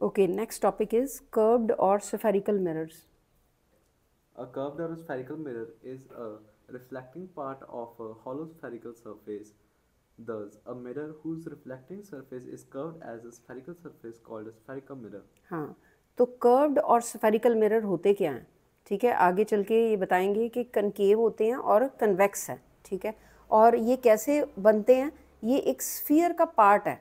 Okay, next topic is curved or spherical mirrors. A curved or spherical mirror is a reflecting part of a hollow spherical surface. Thus, a mirror whose reflecting surface is curved as a spherical surface called a spherical mirror. हाँ, तो curved और spherical mirror होते क्या हैं? ठीक है, आगे चल के ये बताएंगे कि कनकेव होते हैं और कन्वेक्स है। ठीक है, और ये कैसे बनते हैं? ये एक स्फीयर का पार्ट है।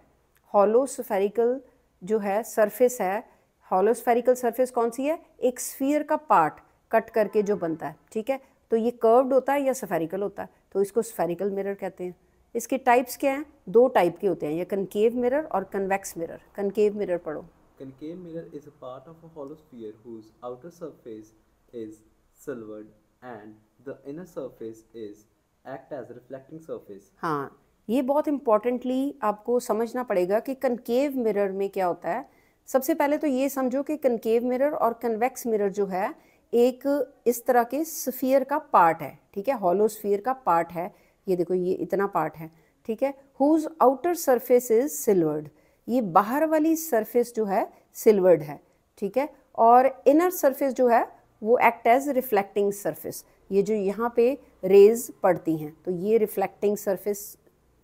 हॉलो स्फेरिकल जो है सरफेस है, हॉलो स्फेरिकल सरफेस कौन सी है? एक स्फीयर का पार्ट कट करके जो बनता है। ठीक है, तो ये कर्व्ड होता है या स्फेरिकल होता है, तो इसको स्फेरिकल मिरर कहते हैं। इसके टाइप्स क्या हैं? दो टाइप के होते हैं, ये कनकेव मिरर और कन्वेक्स मिरर। कनकेव मिरर पढ़ो। Concave mirror is a part of a hollow sphere whose outer surface is silvered and the inner surface is act as a reflecting surface. हाँ, ये बहुत importantly आपको समझना पड़ेगा कि concave mirror में क्या होता है। सबसे पहले तो ये समझो कि कनकेव मिरर और कन्वेक्स मिरर जो है एक इस तरह के स्फीयर का पार्ट है। ठीक है, हॉलो स्फीयर का पार्ट है। ये देखो, ये इतना पार्ट है। ठीक है, whose outer surface is silvered, ये बाहर वाली सरफेस जो है सिल्वर्ड है। ठीक है, और इनर सरफेस जो है वो एक्ट एज रिफ्लेक्टिंग सरफेस। ये जो यहाँ पे रेज पड़ती हैं तो ये reflecting surface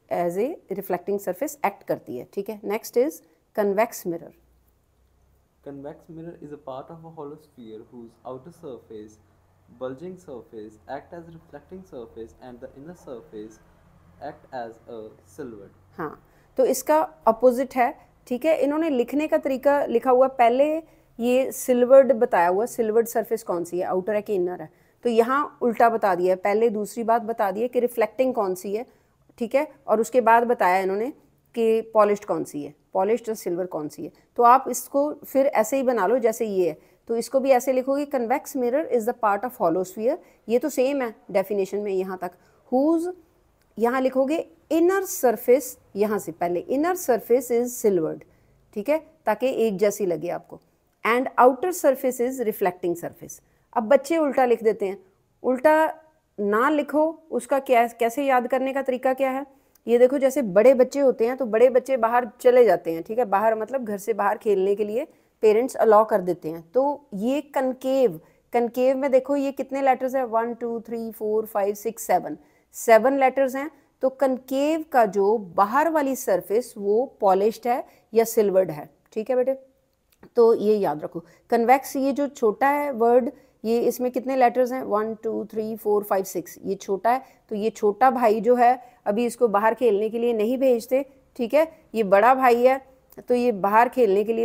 as a reflecting surface act करती है। ठीक है, next is convex mirror. Convex mirror is a part of a hollow sphere whose outer surface, bulging surface, act as a reflecting surface and the inner surface act as a silvered. हाँ, तो इसका opposite है। ठीक है, इन्होंने लिखने का तरीका लिखा हुआ, पहले ये सिल्वर्ड बताया हुआ। सिल्वर्ड सरफेस कौन सी है, आउटर है कि इनर है? तो यहाँ उल्टा बता दिया है, पहले दूसरी बात बता दी है कि रिफ्लेक्टिंग कौन सी है। ठीक है, और उसके बाद बताया इन्होंने कि पॉलिश्ड कौन सी है, पॉलिश्ड और सिल्वर कौन सी है। तो आप इसको फिर ऐसे ही बना लो जैसे ये है, तो इसको भी ऐसे लिखोगे, convex mirror is the part of hollow sphere. ये तो सेम है डेफिनेशन में यहाँ तक। हुज यहाँ लिखोगे इनर सरफेस, यहाँ से पहले इनर सरफेस इज सिल्वर्ड। ठीक है, ताकि एक जैसी लगे आपको। And outer surface is reflecting surface. अब बच्चे उल्टा लिख देते हैं। उल्टा ना लिखो, उसका क्या, कैसे याद करने का तरीका क्या है? ये देखो, जैसे बड़े बच्चे होते हैं तो बड़े बच्चे बाहर चले जाते हैं। ठीक है, बाहर मतलब घर से बाहर खेलने के लिए पेरेंट्स अलाउ कर देते हैं। तो ये कनकेव, कनकेव में देखो ये कितने लेटर्स हैं? 1 2 3 4 5 6 7, 7 लेटर्स हैं। तो कनकेव का जो बाहर वाली सरफेस वो पॉलिश्ड है या सिल्वर्ड है। ठीक है बेटे, तो ये याद रखो। कन्वेक्स, ये जो छोटा है वर्ड, ये इसमें कितने लेटर्स हैं? 1 2 3 4 5 6, ये छोटा है। तो ये छोटा भाई जो है अभी इसको बाहर खेलने के लिए नहीं भेजते। ठीक है, ये बड़ा भाई है तो ये बाहर खेलने के लिए